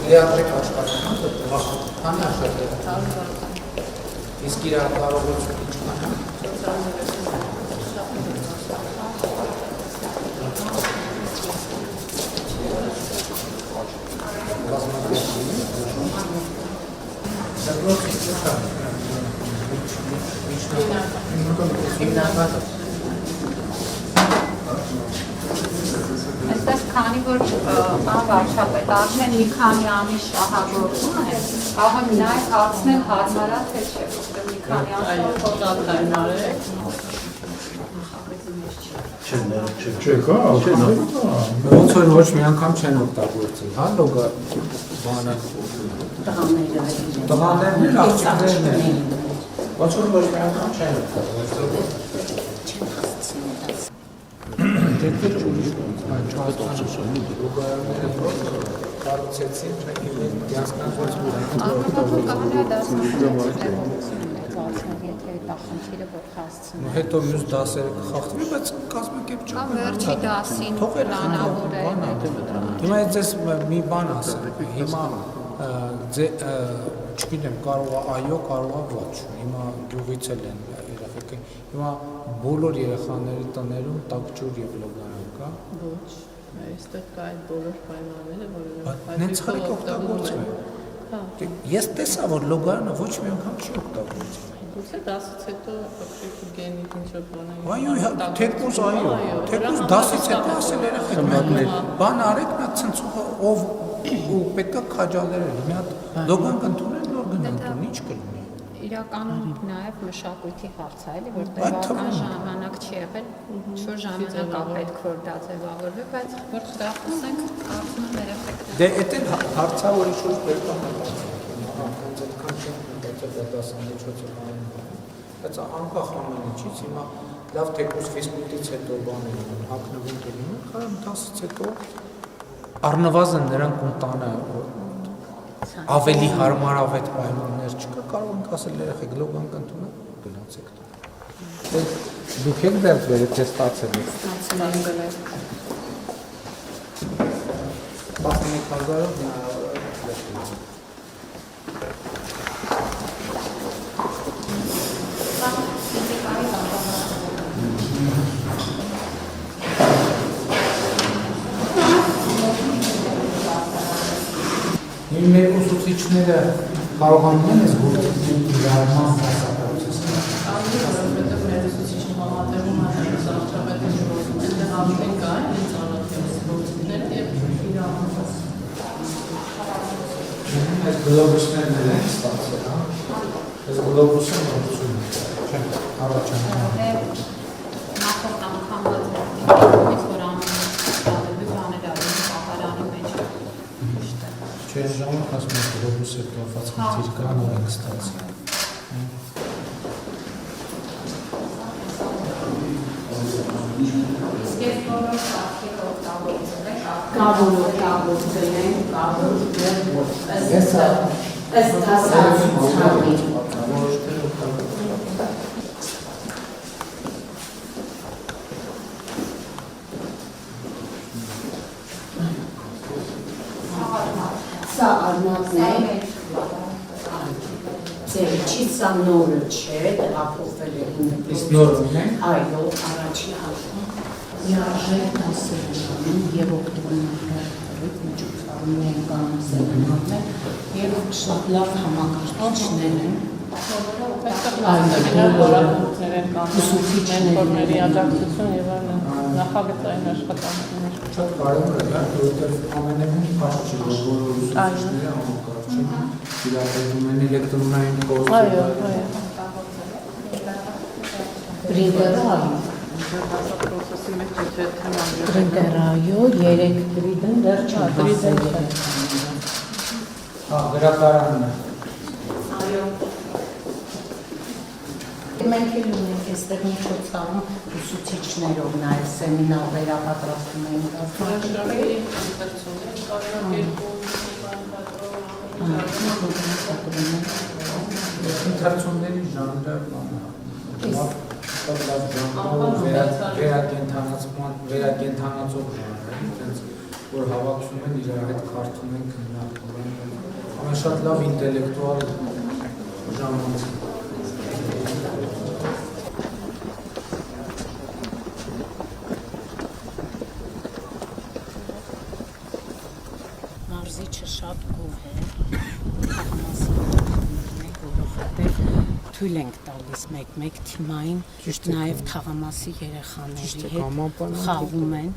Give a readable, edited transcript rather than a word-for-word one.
Լիարդեք աշխատանք քանի աշխատել իսկ իր կարողությունը ինչքան Այստեղ քանի որ վարչապետ արդեն մի քանի ամիս շահագործում է, կարող եմ նաև հարցնել հարմարա թե չէ, որտեղ մի քանի ամիս ոնց որ ոչ մի անգամ չեն օգտագործել, հա լոգա բանը տղաներն էլ աղջիկներն էլ ոնց որ ոչ մի անգամ չեն օգտագործել դեպքեր ուրիշ լոգաները կառուցեցին մեկի մեկ դիասպորաց հետո մյուս դասերը կխախտվի, բայց կազմակերպ չկա։ Վերջի դասին պլանավոր է։ Հիմա ես մի բան ասեմ, հիմա չգիտեմ, կարող է այո, կարող է ոչ։ Հիմա գյուղից էլ են երեխեքը։ Հիմա բոլոր երեխաների տներում տաք ջուր եւ լոգարան կա։ Ոչ, այստեղ կա այդ բոլոր պայմանները, որովհետեւ Նենց խրիկ օգտագործում է։ Ես տեսա, որ լոգարանը ոչ մի անգամ չի օգտագործում։ Գուցե դասից հետո փոքրիկ գենիկ ինչ-որ բան է։ Այո, թեկուզ այո, թեկուզ դասից հետո ասել երեխեքներ, բան արեք, նա ցնցողը ով ու պետք է քաջալերել, մի հատ լոգան կընդունեն, նոր գնան, ինչ կլինի։ Իրականում նաև մշակույթի հարց է, էլի, որ տևական ժամանակ չի եղել, ինչ-որ ժամանակ է պետք որ դա ձևավորվի, բայց որ խրախուսենք, կարծում եմ երեխեքները։ Դե էդ էլ հարցա, որ ինչ-որ պետք է այդքան չեն մտածել դասամիջոցը բանը, բայց անկախ ամեն ինչից հիմա լավ թեկուզ ֆիզկուլտից հետո բան են հագնվում դնում, կարամ դասից հետո առնվազն նրանք ունտանը ավելի հարմարավետ պայմաններ չկա, կարող ենք ասել երեխեք լոգան կընդունեք, գնացեք դու։ Դուք եք դեռ վերը թե ստացել եք։ Ստացել եմ գնել։ 11,000-ով մեր ուսուցիչները կարողանում են այս գործիքների իրարման դասակարգել։ Որովհետև մեր ուսուցիչի համատեղում հանրապետի ժողովում են դահավին կան, ծանոթ գործիքները եւ իրարման Այս գլոբուսներն են ստացել, հա։ Այս գլոբուսը գործում է։ Չէ, առաջան։ Նախորդ անգամ որ Չէ, ժամանակ ասում եմ գլոբուս է կապված խնդիր կա, նոր ենք ստացել։ Իսկ ես բոլոր շարքերը օգտագործել եք, Կավոր օգտագործել են, կավոր դեռ ոչ։ Ըստ հասարակության Սա արմատն է, չի սա նորը չէ, տեղափոխվել է Իսկ նորն է։ Այո, առաջի հաշվում Երաժեք դասեր են անում և օգտվում են միջոցառում են կանում սեղանատներ և շատ լավ համակարգիչներ են մենտորների աջակցություն եւ այլն նախագծային աշխատանքներ։ Շատ կարևոր է, որովհետև ամենևին փաստ չի, որ բոլոր ուսուցիչները համակարգ չեն, իրապետում են էլեկտրոնային կոստը։ Այո, Պրինտերը այո։ Պրոցեսի մեջ եթե թեման Պրինտերը այո, 3 պրինտեր դեռ չհասել։ Հա, գրադարանն է։ Այո։ Մենք էլ ունենք այստեղ միջոցառում ուսուցիչներով նաև սեմինար վերապատրաստում են Ընթերցումների ժանրը շատ լավ ժանր, վերակենդանացող ժանր, այդպես որ հավաքվում են իրար հետ քարտում են քննարկում են, ամենաշատ լավ ինտելեկտուալ ժանրից։ Մարզիչը շատ գոհ է, որովհետև թույլ ենք տալիս մեկ-մեկ թիմային, նաև թաղամասի երեխաների հետ խաղում են։